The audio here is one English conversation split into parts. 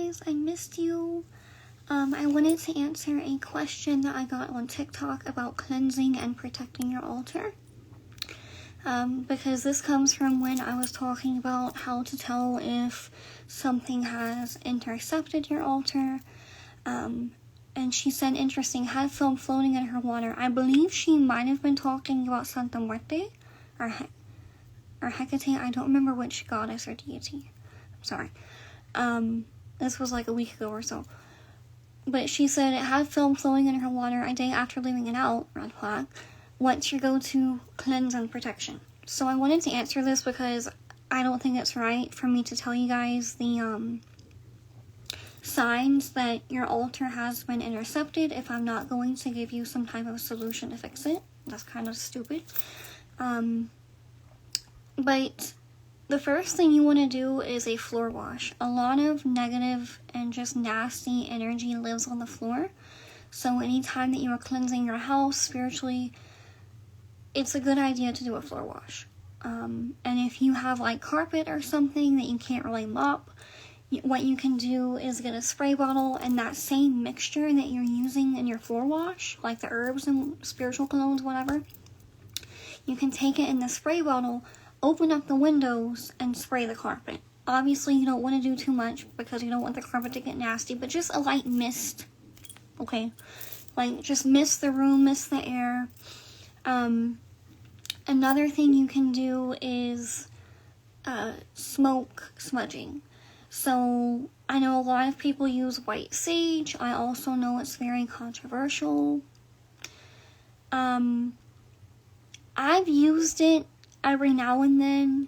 guys. I missed you. I wanted to answer a question that I got on TikTok about cleansing and protecting your altar. Because this comes from when I was talking about how to tell if something has intercepted your altar. And she said, interesting, had film floating in her water. I believe she might have been talking about Santa Muerte or Hecate. I don't remember which goddess or deity. I'm sorry. This was like a week ago or so. But she said it had film flowing in her water a day after leaving it out, red flag. What's your go-to cleanse and protection? So I wanted to answer this because I don't think it's right for me to tell you guys the signs that your altar has been intercepted if I'm not going to give you some type of solution to fix it. That's kind of stupid. But the first thing you want to do is a floor wash. A lot of negative and just nasty energy lives on the floor. So anytime that you are cleansing your house spiritually, it's a good idea to do a floor wash. And if you have like carpet or something that you can't really mop, what you can do is get a spray bottle, and that same mixture that you're using in your floor wash, like the herbs and spiritual colones, whatever, you can take it in the spray bottle, open up the windows, and spray the carpet. Obviously, you don't want to do too much because you don't want the carpet to get nasty, but just a light mist, okay? Like, just mist the room, mist the air. Another thing you can do is smoke smudging. So, I know a lot of people use white sage. I also know it's very controversial. I've used it every now and then.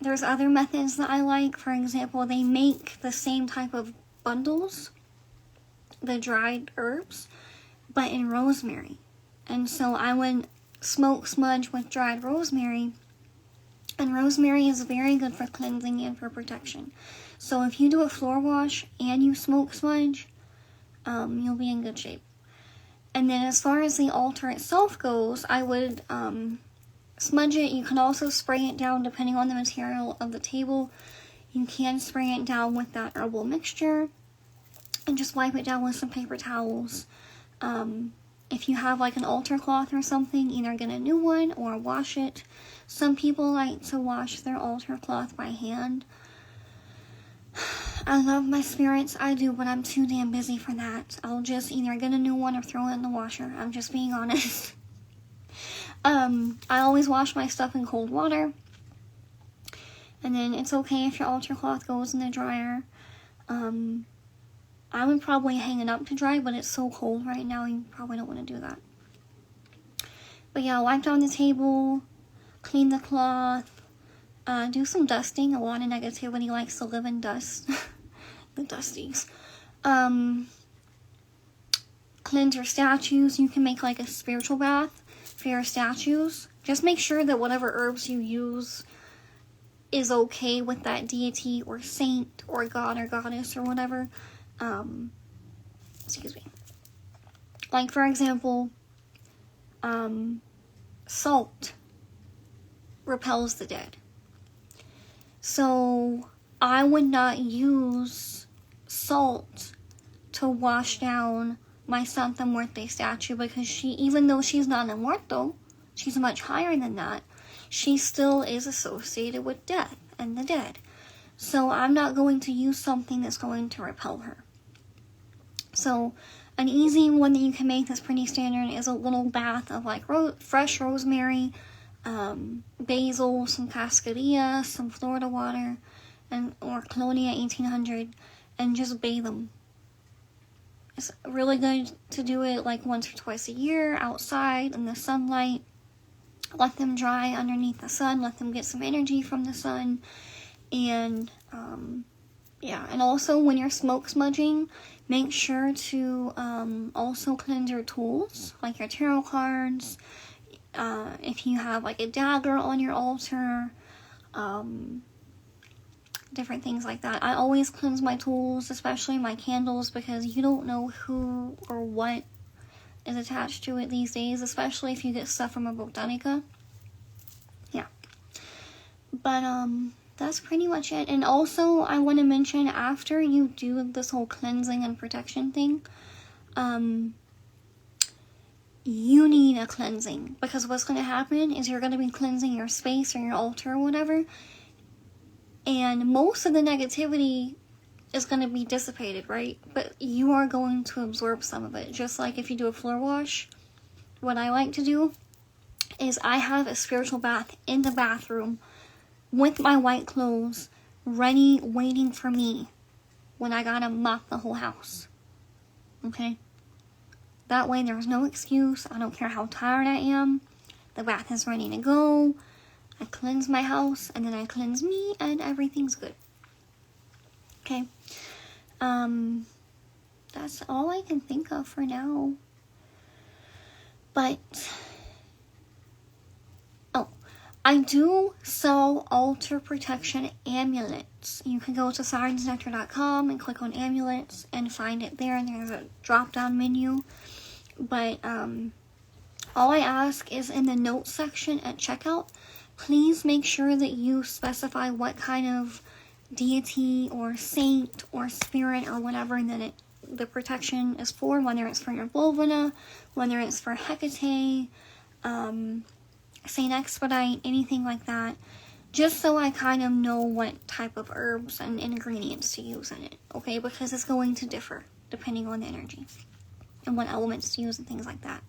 There's other methods that I like. For example, they make the same type of bundles, the dried herbs, but in rosemary. And so I would smoke smudge with dried rosemary. And rosemary is very good for cleansing and for protection. So if you do a floor wash and you smoke smudge, you'll be in good shape. And then as far as the altar itself goes, I would smudge it. You can also spray it down depending on the material of the table. You can spray it down with that herbal mixture and just wipe it down with some paper towels. If you have like an altar cloth or something, either get a new one or wash it. Some people like to wash their altar cloth by hand. I love my spirits, I do, but I'm too damn busy for that. I'll just either get a new one or throw it in the washer. I'm just being honest. I always wash my stuff in cold water. And then it's okay if your altar cloth goes in the dryer. I would probably hang it up to dry, but it's so cold right now, you probably don't want to do that. But yeah, wipe down the table, clean the cloth, do some dusting. A lot of negativity likes to live in dust. The dusties. Cleanse your statues. You can make like a spiritual bath for your statues. Just make sure that whatever herbs you use is okay with that deity or saint or god or goddess or whatever. Excuse me. Like, for example, salt repels the dead. So, I would not use salt to wash down my Santa Muerte statue because she, even though she's not a muerto, she's much higher than that, she still is associated with death and the dead. So, I'm not going to use something that's going to repel her. So, an easy one that you can make that's pretty standard is a little bath of like fresh rosemary, basil, some cascarilla, some Florida water, or Colonia 1800, and just bathe them. It's really good to do it like once or twice a year outside in the sunlight. Let them dry underneath the sun, let them get some energy from the sun, and yeah, and also when you're smoke smudging, make sure to also cleanse your tools, like your tarot cards, if you have like a dagger on your altar, different things like that. I always cleanse my tools, especially my candles, because you don't know who or what is attached to it these days, especially if you get stuff from a botanica. Yeah. But, that's pretty much it. And also, I want to mention, after you do this whole cleansing and protection thing, you need a cleansing, because what's going to happen is you're going to be cleansing your space or your altar or whatever, and most of the negativity is going to be dissipated, right? But you are going to absorb some of it. Just like if you do a floor wash, what I like to do is I have a spiritual bath in the bathroom with my white clothes ready, waiting for me when I gotta mop the whole house. Okay? That way there's no excuse. I don't care how tired I am. The bath is ready to go. I cleanse my house, and then I cleanse me, and everything's good. Okay? That's all I can think of for now. But, I do sell altar protection amulets. You can go to sirensnectar.com and click on amulets and find it there, and there's a drop-down menu. But all I ask is, in the notes section at checkout, please make sure that you specify what kind of deity or saint or spirit or whatever that the protection is for, whether it's for your Volvina, whether it's for Hecate, Saint Expedite, anything like that, just so I kind of know what type of herbs and ingredients to use in it, okay? Because it's going to differ depending on the energy and what elements to use and things like that.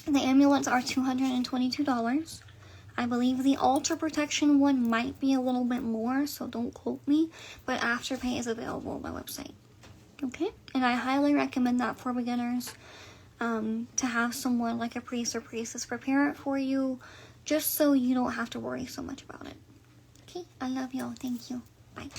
The amulets are $222. I believe the altar protection one might be a little bit more, so don't quote me, but Afterpay is available on my website. Okay? And I highly recommend that for beginners, to have someone like a priest or priestess prepare it for you, just so you don't have to worry so much about it. Okay? I love y'all. Thank you. Bye.